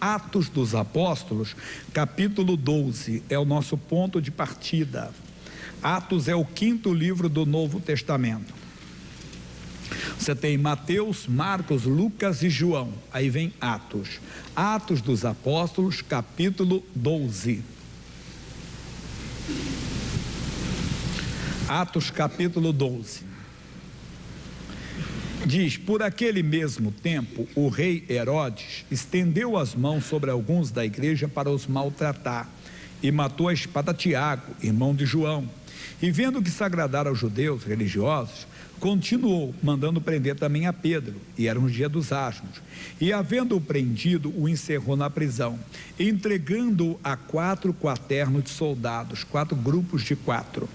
Atos dos Apóstolos, capítulo 12, é o nosso ponto de partida. Atos é o 5º livro do Novo Testamento. Você tem Mateus, Marcos, Lucas e João. Aí vem Atos. Atos dos Apóstolos, capítulo 12. Atos, capítulo 12. Diz: por aquele mesmo tempo, o rei Herodes estendeu as mãos sobre alguns da igreja para os maltratar, e matou a espada Tiago, irmão de João. E vendo que se agradara aos judeus religiosos, continuou mandando prender também a Pedro, e eram os dias dos asmos. E havendo-o prendido, o encerrou na prisão, entregando-o a 4 quaternos de soldados, 4 grupos de 4,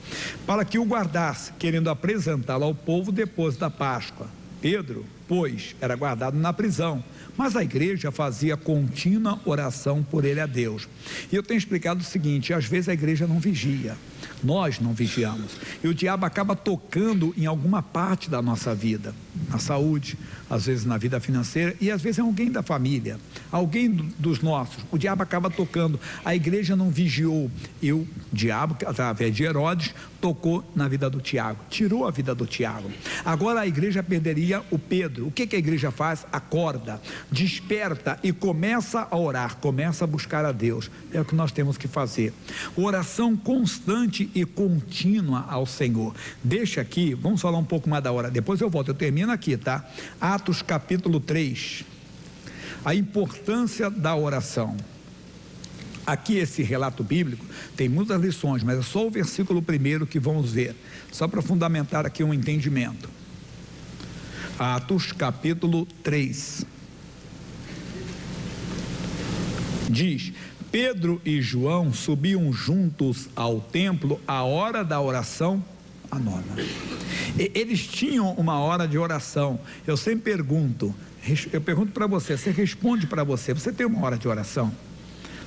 para que o guardasse, querendo apresentá-lo ao povo depois da Páscoa. Pedro, pois, era guardado na prisão, mas a igreja fazia contínua oração por ele a Deus. E eu tenho explicado o seguinte: às vezes a igreja não vigia, nós não vigiamos, e o diabo acaba tocando em alguma parte da nossa vida, na saúde, às vezes na vida financeira, e às vezes é alguém da família, alguém dos nossos. O diabo acaba tocando, a igreja não vigiou, e o diabo, através de Herodes, tocou na vida do Tiago, tirou a vida do Tiago. Agora a igreja perderia o Pedro. O que a igreja faz? Acorda, desperta e começa a orar, começa a buscar a Deus. É o que nós temos que fazer, oração constante e contínua ao Senhor. Deixa aqui, vamos falar um pouco mais da hora, depois eu volto, eu termino aqui, tá? Atos capítulo 3, a importância da oração. Aqui esse relato bíblico tem muitas lições, mas é só o versículo 1 que vamos ver, só para fundamentar aqui um entendimento. Atos capítulo 3 diz: Pedro e João subiam juntos ao templo à hora da oração, a nona. Eles tinham uma hora de oração. Eu sempre pergunto, eu pergunto para você, você responde para você, você tem uma hora de oração?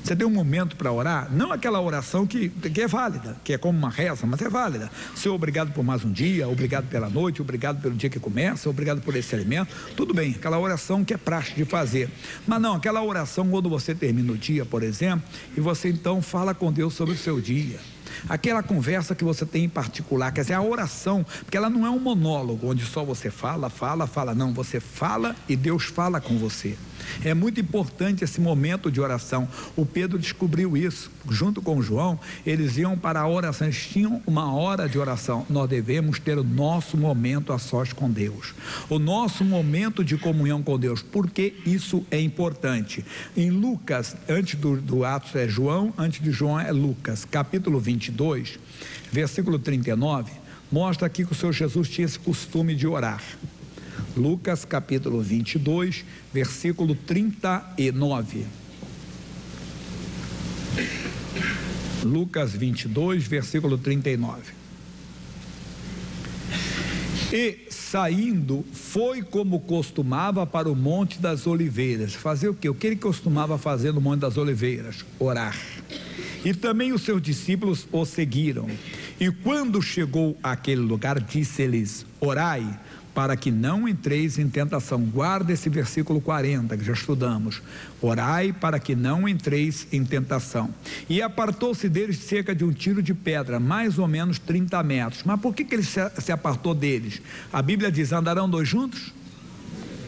Você tem um momento para orar? Não aquela oração que é válida, que é como uma reza, mas é válida. Senhor, obrigado por mais um dia, obrigado pela noite, obrigado pelo dia que começa, obrigado por esse alimento. Tudo bem, aquela oração que é prática de fazer. Mas não, aquela oração quando você termina o dia, por exemplo, e você então fala com Deus sobre o seu dia. Aquela conversa que você tem em particular, quer dizer, a oração, porque ela não é um monólogo, onde só você fala, não, você fala e Deus fala com você. É muito importante esse momento de oração. O Pedro descobriu isso, junto com o João, eles iam para a oração, eles tinham uma hora de oração. Nós devemos ter o nosso momento a sós com Deus, o nosso momento de comunhão com Deus, porque isso é importante. Em Lucas, antes do Atos é João, antes de João é Lucas, capítulo 22, versículo 39, mostra aqui que o Senhor Jesus tinha esse costume de orar. Lucas capítulo 22, versículo 39. Lucas 22, versículo 39. E saindo, foi como costumava para o Monte das Oliveiras. Fazer o quê? O que ele costumava fazer no Monte das Oliveiras? Orar. E também os seus discípulos o seguiram. E quando chegou àquele lugar, disse-lhes: orai, para que não entreis em tentação. Guarda esse versículo 40 que já estudamos. Orai para que não entreis em tentação. E apartou-se deles cerca de um tiro de pedra, mais ou menos 30 metros. Mas por que ele se apartou deles? A Bíblia diz: andarão dois juntos?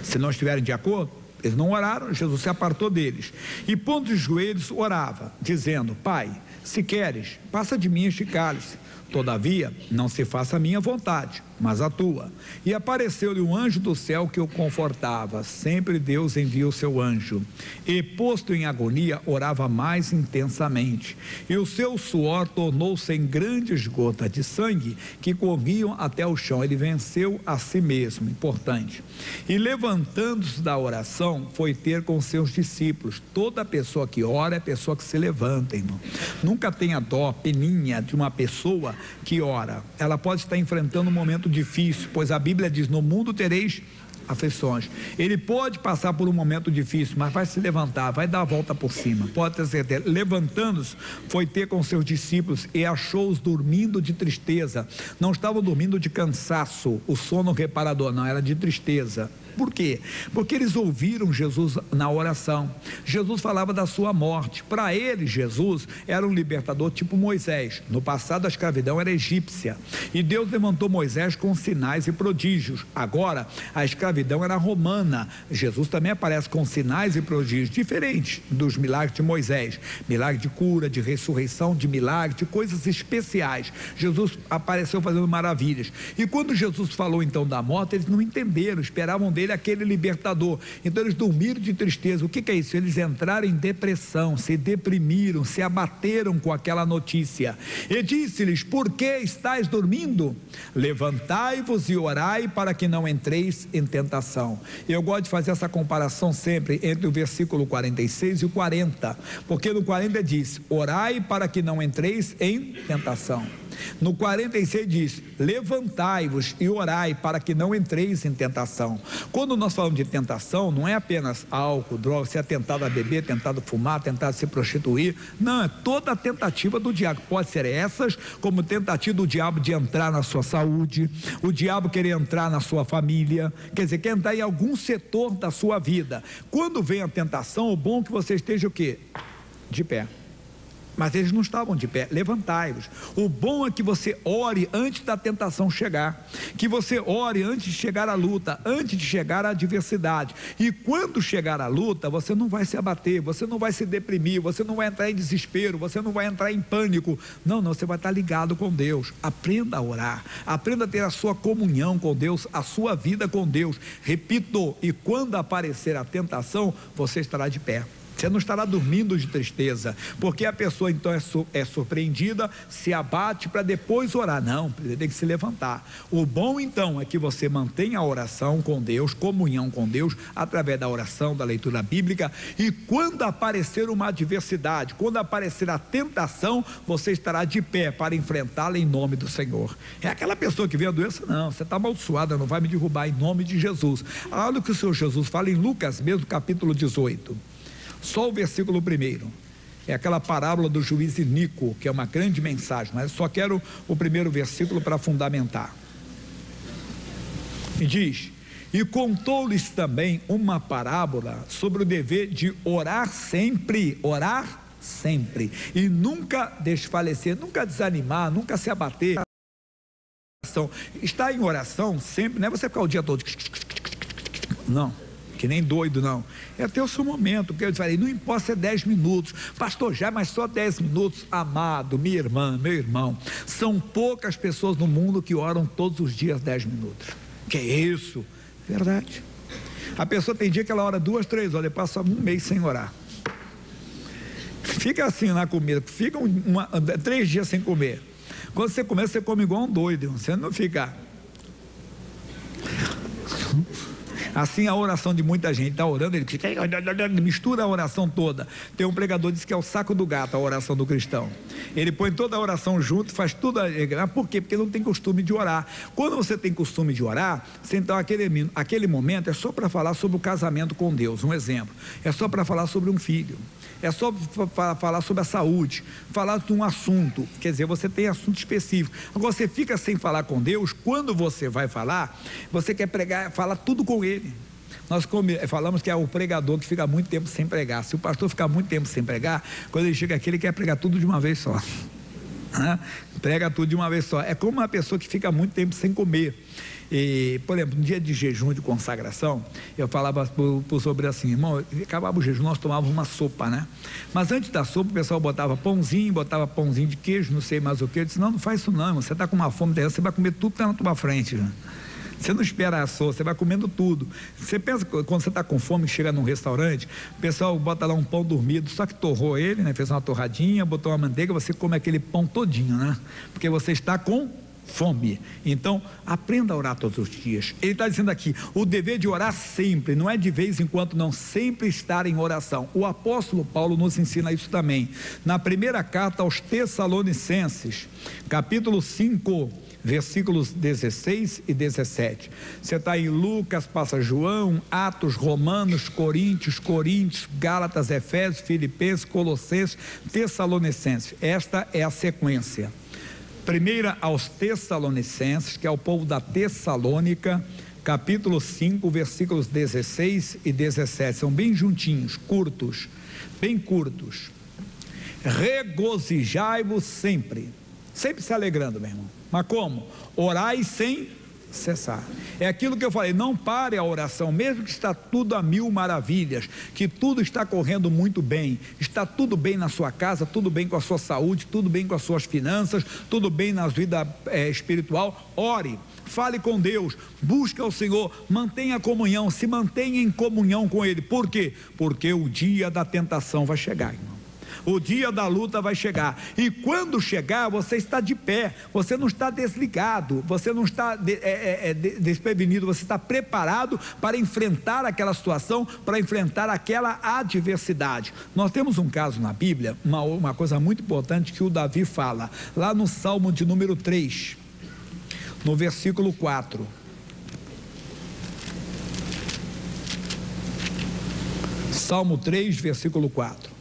Se não estiverem de acordo? Eles não oraram, Jesus se apartou deles. E pondo os joelhos, orava, dizendo: Pai, se queres, passa de mim este cálice. Todavia, não se faça a minha vontade, mas a tua. E apareceu-lhe um anjo do céu que o confortava. Sempre Deus envia o seu anjo. E, posto em agonia, orava mais intensamente. E o seu suor tornou-se em grandes gotas de sangue que corriam até o chão. Ele venceu a si mesmo, importante. E levantando-se da oração, foi ter com seus discípulos. Toda pessoa que ora é pessoa que se levanta, irmão. Nunca tenha dó, peninha de uma pessoa que ora. Ela pode estar enfrentando um momento difícil, pois a Bíblia diz: no mundo tereis aflições. Ele pode passar por um momento difícil, mas vai se levantar, vai dar a volta por cima, pode ter certeza. Levantando-se, foi ter com seus discípulos e achou-os dormindo de tristeza. Não estavam dormindo de cansaço, o sono reparador, não, era de tristeza. Por quê? Porque eles ouviram Jesus na oração. Jesus falava da sua morte. Para eles, Jesus era um libertador tipo Moisés. No passado, a escravidão era egípcia. E Deus levantou Moisés com sinais e prodígios. Agora, a escravidão era romana. Jesus também aparece com sinais e prodígios diferentes dos milagres de Moisés. Milagre de cura, de ressurreição, de milagre, de coisas especiais. Jesus apareceu fazendo maravilhas. E quando Jesus falou então da morte, eles não entenderam, esperavam dele aquele libertador. Então eles dormiram de tristeza. O que é isso? Eles entraram em depressão, se deprimiram, se abateram com aquela notícia. E disse-lhes: por que estáis dormindo? Levantai-vos e orai para que não entreis em tentação. Eu gosto de fazer essa comparação sempre entre o versículo 46 e o 40, porque no 40 diz: orai para que não entreis em tentação. No 46 diz: levantai-vos e orai para que não entreis em tentação. Quando nós falamos de tentação, não é apenas álcool, droga, você é tentado a beber, tentado a fumar, tentado a se prostituir. Não, é toda a tentativa do diabo. Pode ser essas, como tentativa do diabo de entrar na sua saúde, o diabo querer entrar na sua família, quer dizer, quer entrar em algum setor da sua vida. Quando vem a tentação, o bom é que você esteja o quê? De pé. Mas eles não estavam de pé. Levantai-vos. O bom é que você ore antes da tentação chegar, que você ore antes de chegar à luta, antes de chegar à adversidade. E quando chegar à luta, você não vai se abater, você não vai se deprimir, você não vai entrar em desespero, você não vai entrar em pânico. Não, você vai estar ligado com Deus. Aprenda a orar, aprenda a ter a sua comunhão com Deus, a sua vida com Deus. Repito, e quando aparecer a tentação, você estará de pé. Você não estará dormindo de tristeza, porque a pessoa então é surpreendida, se abate para depois orar. Não, tem que se levantar. O bom então é que você mantenha a oração com Deus, comunhão com Deus, através da oração, da leitura bíblica, e quando aparecer uma adversidade, quando aparecer a tentação, você estará de pé para enfrentá-la em nome do Senhor. É aquela pessoa que vê a doença: não, você está amaldiçoada, não vai me derrubar, em nome de Jesus. Olha o que o Senhor Jesus fala em Lucas mesmo, capítulo 18. Só o versículo 1, é aquela parábola do juiz Inico, que é uma grande mensagem, mas só quero o primeiro versículo para fundamentar. E diz: e contou-lhes também uma parábola sobre o dever de orar sempre, e nunca desfalecer, nunca desanimar, nunca se abater. Estar em oração sempre, não é você ficar o dia todo, não, que nem doido, não. É ter o seu momento, porque eu falei, não importa se é 10 minutos, pastor, já, mas só 10 minutos. Amado, minha irmã, meu irmão, são poucas pessoas no mundo que oram todos os dias 10 minutos. Que é isso? Verdade. A pessoa tem dia que ela ora 2, 3 horas, passa um mês sem orar. Fica assim na comida, fica 3 dias sem comer. Quando você começa, você come igual um doido, você não fica... Assim a oração de muita gente, está orando, ele mistura a oração toda. Tem um pregador que diz que é o saco do gato a oração do cristão. Ele põe toda a oração junto, faz tudo. Por quê? Porque não tem costume de orar. Quando você tem costume de orar, então aquele momento é só para falar sobre o casamento com Deus, um exemplo. É só para falar sobre um filho. É só para falar sobre a saúde, falar de um assunto, quer dizer, você tem assunto específico. Agora você fica sem falar com Deus, quando você vai falar, você quer pregar, falar tudo com Ele. Nós falamos que é o pregador que fica muito tempo sem pregar. Se o pastor ficar muito tempo sem pregar, quando ele chega aqui, ele quer pregar tudo de uma vez só. Prega tudo de uma vez só. É como uma pessoa que fica muito tempo sem comer. E, por exemplo, no dia de jejum de consagração, eu falava sobre assim, irmão, acabava o jejum, nós tomávamos uma sopa, né? Mas antes da sopa, o pessoal botava pãozinho de queijo, não sei mais o que. Eu disse, não faz isso não, irmão. Você está com uma fome, você vai comer tudo que está na tua frente, né? Você não espera a sopa, você vai comendo tudo. Você pensa que quando você está com fome, chega num restaurante, o pessoal bota lá um pão dormido, só que torrou ele, né? Fez uma torradinha, botou uma manteiga, você come aquele pão todinho, né? Porque você está com fome. Então, aprenda a orar todos os dias. Ele está dizendo aqui, o dever de orar sempre, não é de vez em quando, não, sempre estar em oração. O apóstolo Paulo nos ensina isso também. Na primeira carta aos Tessalonicenses, capítulo 5, versículos 16 e 17. Você está em Lucas, passa João, Atos, Romanos, Coríntios, Gálatas, Efésios, Filipenses, Colossenses, Tessalonicenses. Esta é a sequência. Primeira aos Tessalonicenses, que é o povo da Tessalônica, capítulo 5, versículos 16 e 17. São bem juntinhos, curtos, bem curtos. Regozijai-vos sempre se alegrando, meu irmão. Mas como? Orai sem cessar. É aquilo que eu falei, não pare a oração, mesmo que está tudo a mil maravilhas, que tudo está correndo muito bem, está tudo bem na sua casa, tudo bem com a sua saúde, tudo bem com as suas finanças, tudo bem na vida espiritual. Ore, fale com Deus, busque ao Senhor, mantenha a comunhão, se mantenha em comunhão com Ele. Por quê? Porque o dia da tentação vai chegar, irmão. O dia da luta vai chegar, e quando chegar, você está de pé, você não está desligado, você não está desprevenido, você está preparado para enfrentar aquela situação, para enfrentar aquela adversidade. Nós temos um caso na Bíblia, uma coisa muito importante que o Davi fala, lá no Salmo de número 3, no versículo 4. Salmo 3, versículo 4.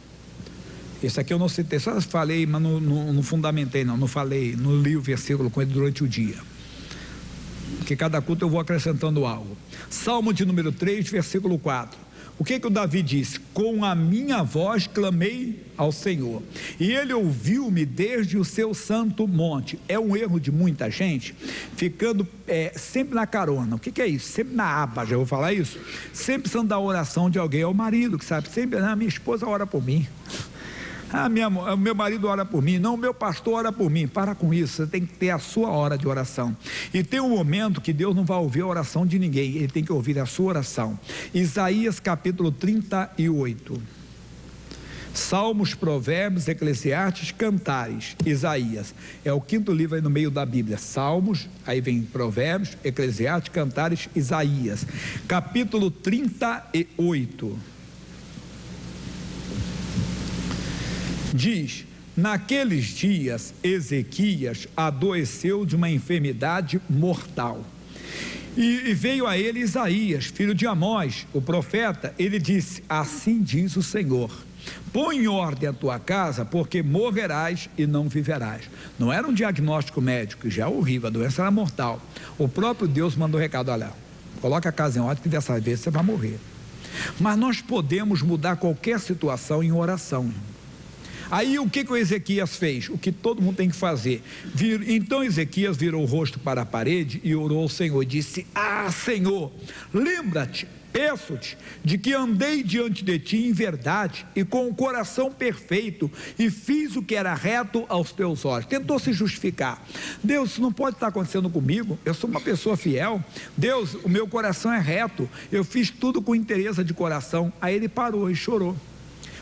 Esse aqui eu não citei, só falei, mas não fundamentei, não falei, não li o versículo com ele durante o dia, porque cada culto eu vou acrescentando algo. Salmo de número 3, versículo 4. O que o Davi disse? Com a minha voz clamei ao Senhor, e Ele ouviu-me desde o seu santo monte. É um erro de muita gente, ficando sempre na carona. O que é isso? Sempre na aba, já vou falar isso? Sempre precisando da oração de alguém. É o marido que sabe, sempre, minha esposa ora por mim. Meu marido ora por mim, não, meu pastor ora por mim. Para com isso, você tem que ter a sua hora de oração, e tem um momento que Deus não vai ouvir a oração de ninguém, Ele tem que ouvir a sua oração. Isaías capítulo 38, Salmos, Provérbios, Eclesiastes, Cantares. Isaías é o quinto livro aí no meio da Bíblia. Salmos, aí vem Provérbios, Eclesiastes, Cantares, Isaías, capítulo 38. Diz: naqueles dias Ezequias adoeceu de uma enfermidade mortal, e veio a ele Isaías, filho de Amós, o profeta. Ele disse: assim diz o Senhor, põe em ordem a tua casa, porque morrerás e não viverás. Não era um diagnóstico médico, já é horrível, a doença era mortal. O próprio Deus mandou recado: olha, coloca a casa em ordem, que dessa vez você vai morrer. Mas nós podemos mudar qualquer situação em oração. Aí o que o Ezequias fez? O que todo mundo tem que fazer. Então Ezequias virou o rosto para a parede e orou ao Senhor, e disse: Senhor, lembra-te, peço-te, de que andei diante de ti em verdade e com o coração perfeito, e fiz o que era reto aos teus olhos. Tentou se justificar. Deus, isso não pode estar acontecendo comigo, eu sou uma pessoa fiel. Deus, o meu coração é reto, eu fiz tudo com interesse de coração. Aí ele parou e chorou.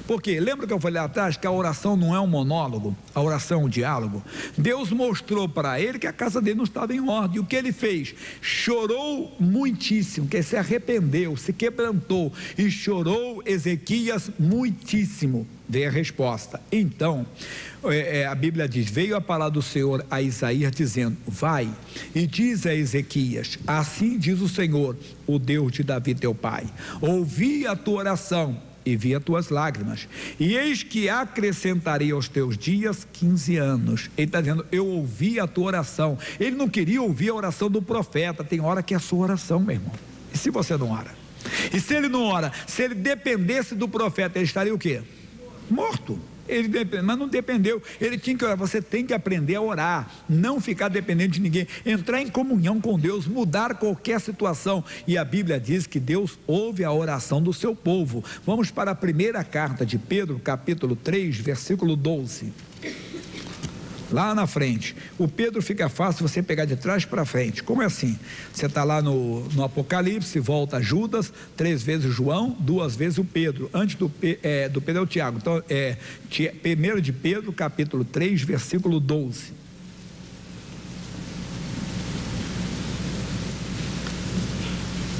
Porque lembra que eu falei lá atrás que a oração não é um monólogo, a oração é um diálogo? Deus mostrou para ele que a casa dele não estava em ordem. E o que ele fez? Chorou muitíssimo, que se arrependeu, se quebrantou, e chorou Ezequias muitíssimo. Veio a resposta. Então a Bíblia diz: veio a palavra do Senhor a Isaías dizendo: vai e diz a Ezequias, assim diz o Senhor, o Deus de Davi teu pai, ouvi a tua oração e vi as tuas lágrimas, e eis que acrescentarei aos teus dias 15 anos. Ele está dizendo: eu ouvi a tua oração. Ele não queria ouvir a oração do profeta. Tem hora que é a sua oração, meu irmão. E se você não ora? E se ele não ora? Se ele dependesse do profeta, ele estaria o quê? Morto. Mas não dependeu, ele tinha que orar. Você tem que aprender a orar, não ficar dependente de ninguém, entrar em comunhão com Deus, mudar qualquer situação. E a Bíblia diz que Deus ouve a oração do seu povo. Vamos para a primeira carta de Pedro, capítulo 3, versículo 12. Lá na frente, o Pedro fica fácil você pegar de trás para frente. Como é assim? Você está lá no Apocalipse, volta a Judas, 3 vezes João, 2 vezes o Pedro. Antes do Pedro é o Tiago. Então, 1 de Pedro, capítulo 3, versículo 12.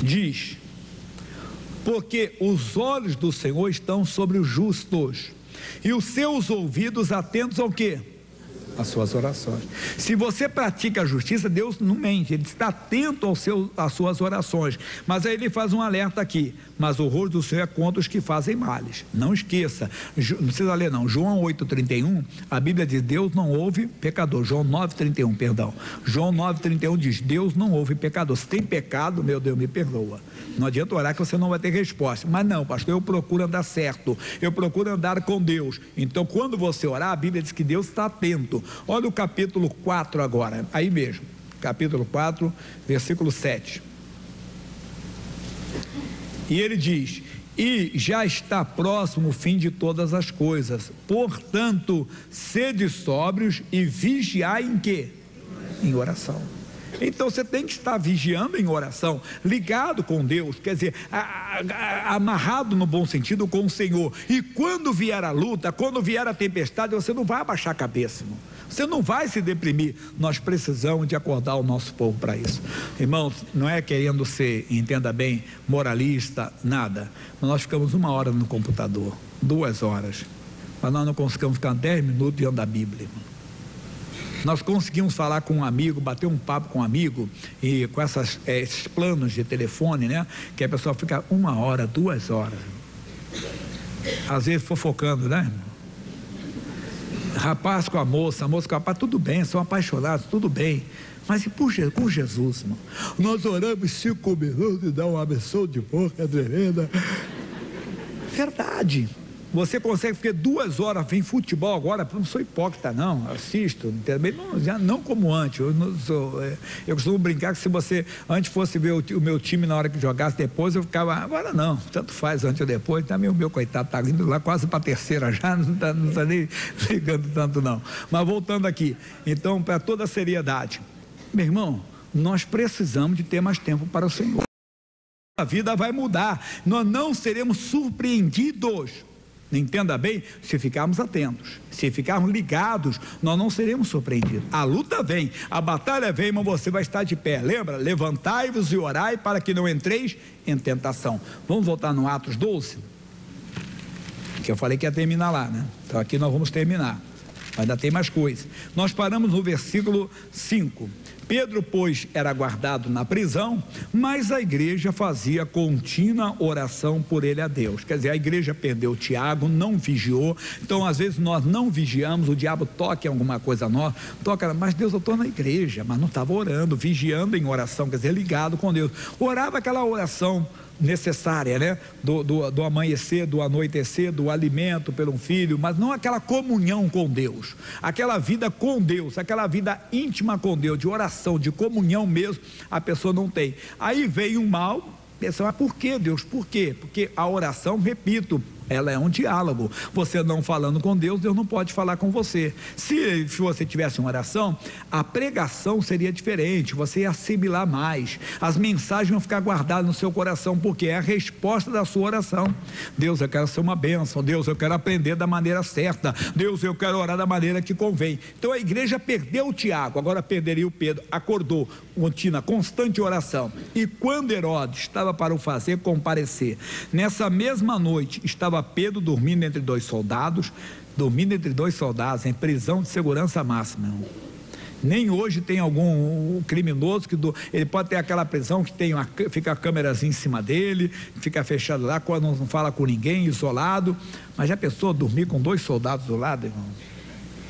Diz: porque os olhos do Senhor estão sobre os justos, e os seus ouvidos atentos ao quê? as suas orações. Se você pratica a justiça, Deus não mente, Ele está atento às suas orações. Mas aí Ele faz um alerta aqui: mas o rosto do Senhor é contra os que fazem males. Não esqueça, não precisa ler não, João 8,31, a Bíblia diz: Deus não ouve pecador. João 9,31, perdão. João 9,31 diz: Deus não ouve pecador. Se tem pecado, meu Deus, me perdoa. Não adianta orar que você não vai ter resposta. Mas não, pastor, eu procuro andar certo, eu procuro andar com Deus. Então, quando você orar, a Bíblia diz que Deus está atento. Olha o capítulo 4 agora, aí mesmo, capítulo 4, versículo 7. E ele diz: e já está próximo o fim de todas as coisas, portanto, sede sóbrios e vigiai em quê? Em oração. Então você tem que estar vigiando em oração, ligado com Deus, quer dizer, amarrado no bom sentido com o Senhor. E quando vier a luta, quando vier a tempestade, você não vai abaixar a cabeça, irmão. Você não vai se deprimir. Nós precisamos de acordar o nosso povo para isso. Irmãos, não é querendo ser, entenda bem, moralista, nada. Mas nós ficamos 1 hora no computador, 2 horas, mas nós não conseguimos ficar 10 minutos diante da Bíblia, irmão. Nós conseguimos falar com um amigo, bater um papo com um amigo, e com esses planos de telefone, né? Que a pessoa fica 1 hora, 2 horas, às vezes fofocando, né, irmão? Rapaz com a moça com o rapaz, tudo bem, são apaixonados, tudo bem. Mas e por Jesus, irmão? Nós oramos 5 minutos e dá uma benção de boca tremenda. Verdade. Você consegue ficar 2 horas vem futebol agora? Eu não sou hipócrita, não, assisto, também não como antes. Eu costumo brincar que se você antes fosse ver o meu time na hora que jogasse, depois eu ficava, agora não, tanto faz antes ou depois. Também o meu coitado está indo lá quase para a terceira já, não está nem ligando tanto não. Mas voltando aqui, então, para toda a seriedade, meu irmão, nós precisamos de ter mais tempo para o Senhor. A vida vai mudar, nós não seremos surpreendidos. Entenda bem, se ficarmos atentos, se ficarmos ligados, nós não seremos surpreendidos. A luta vem, a batalha vem, mas você vai estar de pé. Lembra? Levantai-vos e orai para que não entreis em tentação. Vamos voltar no Atos 12, que eu falei que ia terminar lá, né? Então aqui nós vamos terminar, ainda tem mais coisa. Nós paramos no versículo 5. Pedro, pois, era guardado na prisão, mas a igreja fazia contínua oração por ele a Deus. Quer dizer, a igreja perdeu Tiago, não vigiou. Então, às vezes, nós não vigiamos, o diabo toca em alguma coisa nossa, toca, mas Deus, eu estou na igreja, mas não estava orando, vigiando em oração, quer dizer, ligado com Deus. Orava aquela oração necessária, né? Do amanhecer, do anoitecer, do alimento pelo filho, mas não aquela comunhão com Deus, aquela vida com Deus, aquela vida íntima com Deus, de oração, de comunhão mesmo, a pessoa não tem. Aí veio um mal, pensa, mas por que, Deus? Por quê? Porque a oração, repito, ela é um diálogo. Você não falando com Deus, Deus não pode falar com você. Se você tivesse uma oração, a pregação seria diferente, você ia assimilar mais, as mensagens vão ficar guardadas no seu coração, porque é a resposta da sua oração. Deus, eu quero ser uma bênção. Deus, eu quero aprender da maneira certa. Deus, eu quero orar da maneira que convém. Então a igreja perdeu o Tiago, agora perderia o Pedro. Acordou, contínua, constante oração. E quando Herodes estava para o fazer comparecer, nessa mesma noite estava Pedro dormindo entre dois soldados, em prisão de segurança máxima, irmão. Nem hoje tem algum criminoso que ele pode ter aquela prisão que tem fica a câmerazinha em cima dele, fica fechado lá, quando não fala com ninguém, isolado. Mas já pensou dormir com 2 soldados do lado, irmão?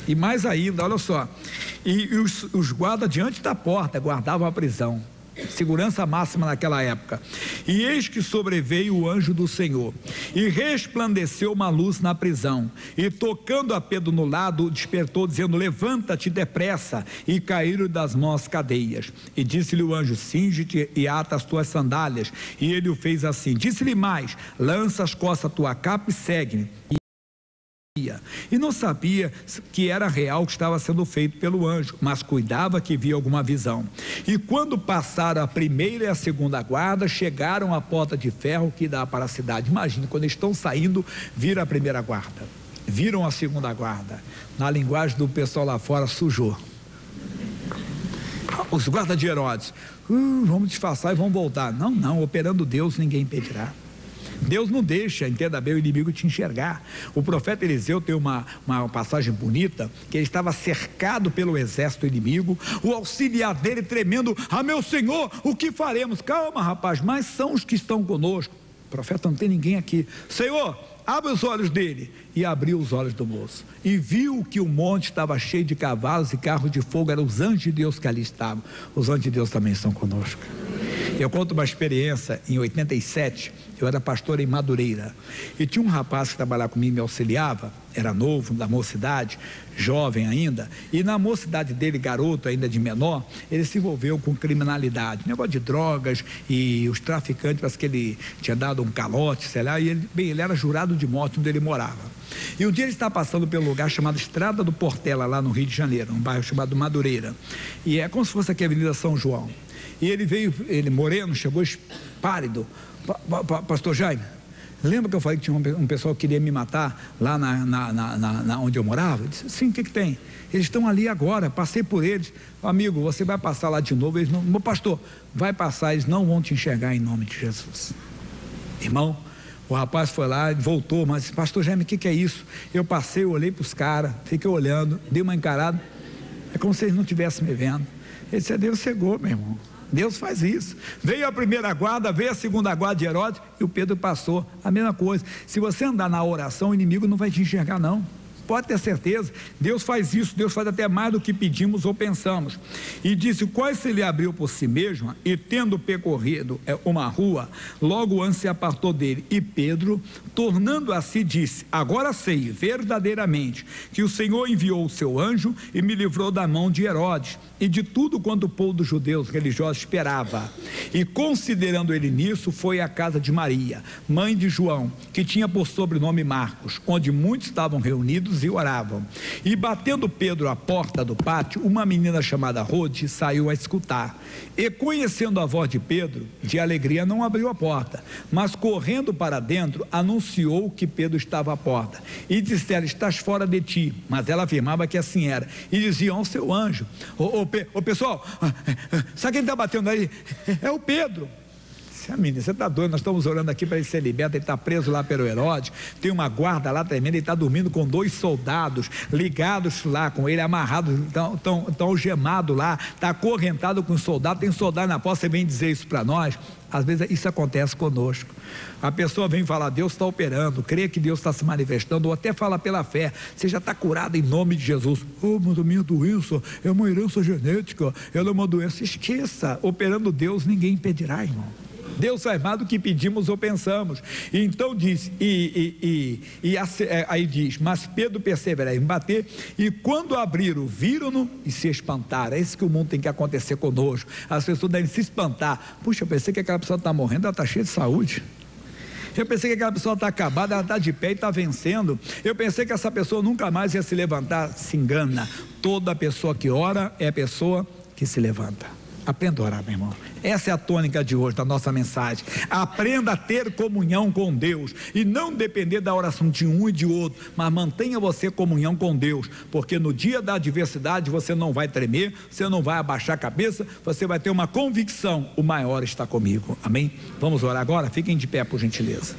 E mais ainda, olha só, e os guardas diante da porta guardavam a prisão, segurança máxima naquela época. E eis que sobreveio o anjo do Senhor, e resplandeceu uma luz na prisão, e tocando a Pedro no lado, despertou, dizendo: levanta-te depressa. E caíram das mãos as cadeias. E disse-lhe o anjo: cinge-te e ata as tuas sandálias. E ele o fez assim. Disse-lhe mais: lança as costas a tua capa e segue-me. E não sabia que era real o que estava sendo feito pelo anjo, mas cuidava que via alguma visão. E quando passaram a primeira e a segunda guarda, chegaram à porta de ferro que dá para a cidade. Imagine, quando eles estão saindo, viram a primeira guarda, viram a segunda guarda. Na linguagem do pessoal lá fora, sujou. Os guardas de Herodes, vamos disfarçar e vamos voltar. Não, operando Deus, ninguém impedirá. Deus não deixa, entenda bem, o inimigo te enxergar. O profeta Eliseu tem uma passagem bonita, que ele estava cercado pelo exército inimigo, o auxiliar dele tremendo: ah, meu Senhor, o que faremos? Calma, rapaz, mas são os que estão conosco. O profeta: não tem ninguém aqui. Senhor, abre os olhos dele. E abriu os olhos do moço, e viu que o monte estava cheio de cavalos e carros de fogo. Eram os anjos de Deus que ali estavam. Os anjos de Deus também estão conosco. Eu conto uma experiência. Em 87, eu era pastor em Madureira, e tinha um rapaz que trabalhava comigo, me auxiliava. Era novo, da mocidade, jovem ainda, e na mocidade dele, garoto ainda de menor, ele se envolveu com criminalidade, negócio de drogas, e os traficantes, parece que ele tinha dado um calote, sei lá, e ele era jurado de morte onde ele morava. E um dia ele está passando pelo lugar chamado Estrada do Portela, lá no Rio de Janeiro, um bairro chamado Madureira, e é como se fosse aqui a Avenida São João. E ele veio, ele moreno, chegou pálido: pastor Jaime, lembra que eu falei que tinha um pessoal que queria me matar lá onde eu morava? Eu disse: sim, o que tem? Eles estão ali agora, passei por eles. Amigo, você vai passar lá de novo? Eles não, meu pastor, vai passar, eles não vão te enxergar em nome de Jesus. Irmão, o rapaz foi lá, voltou, mas: pastor Jaime, o que é isso? Eu passei, eu olhei para os caras, fiquei olhando, dei uma encarada, é como se eles não estivessem me vendo. Ele disse: Deus cegou, meu irmão. Deus faz isso. Veio a primeira guarda, veio a segunda guarda de Herodes, e o Pedro passou. A mesma coisa. Se você andar na oração, o inimigo não vai te enxergar, não. Pode ter certeza. Deus faz isso. Deus faz até mais do que pedimos ou pensamos. E disse: quase se ele abriu por si mesmo, e tendo percorrido uma rua, logo antes se apartou dele. E Pedro, tornando a si, disse: agora sei verdadeiramente que o Senhor enviou o seu anjo e me livrou da mão de Herodes e de tudo quanto o povo dos judeus religiosos esperava. E considerando ele nisso, foi à casa de Maria, mãe de João, que tinha por sobrenome Marcos, onde muitos estavam reunidos e oravam. E batendo Pedro à porta do pátio, uma menina chamada Rode saiu a escutar. E conhecendo a voz de Pedro, de alegria não abriu a porta, mas correndo para dentro, anunciou que Pedro estava à porta. E disseram: estás fora de ti. Mas ela afirmava que assim era. E diziam ao seu anjo: ô pessoal, sabe quem está batendo aí? É o Pedro. Menina, você está doido? Nós estamos orando aqui para ele ser liberto. Ele está preso lá pelo Herodes, tem uma guarda lá tremenda. Ele está dormindo com 2 soldados ligados lá com ele, amarrados, estão algemados lá, está acorrentado com os soldados. Tem soldado na porta. Você vem dizer isso para nós? Às vezes isso acontece conosco. A pessoa vem falar: Deus está operando, crê que Deus está se manifestando, ou até fala pela fé: você já está curado em nome de Jesus. Mas a minha doença é uma herança genética, ela é uma doença. Esqueça, operando Deus ninguém impedirá, irmão. Deus faz mais do que pedimos ou pensamos. E então diz, aí diz: mas Pedro persevera em bater, e quando abriram, viram-no e se espantaram. É isso que o mundo tem que acontecer conosco. As pessoas devem se espantar: puxa, eu pensei que aquela pessoa está morrendo, ela está cheia de saúde. Eu pensei que aquela pessoa está acabada, ela está de pé e está vencendo. Eu pensei que essa pessoa nunca mais ia se levantar. Se engana. Toda pessoa que ora é a pessoa que se levanta. Aprenda a orar, meu irmão. Essa é a tônica de hoje, da nossa mensagem. Aprenda a ter comunhão com Deus e não depender da oração de um e de outro, mas mantenha você comunhão com Deus, porque no dia da adversidade você não vai tremer, você não vai abaixar a cabeça, você vai ter uma convicção: o maior está comigo. Amém? Vamos orar agora? Fiquem de pé, por gentileza.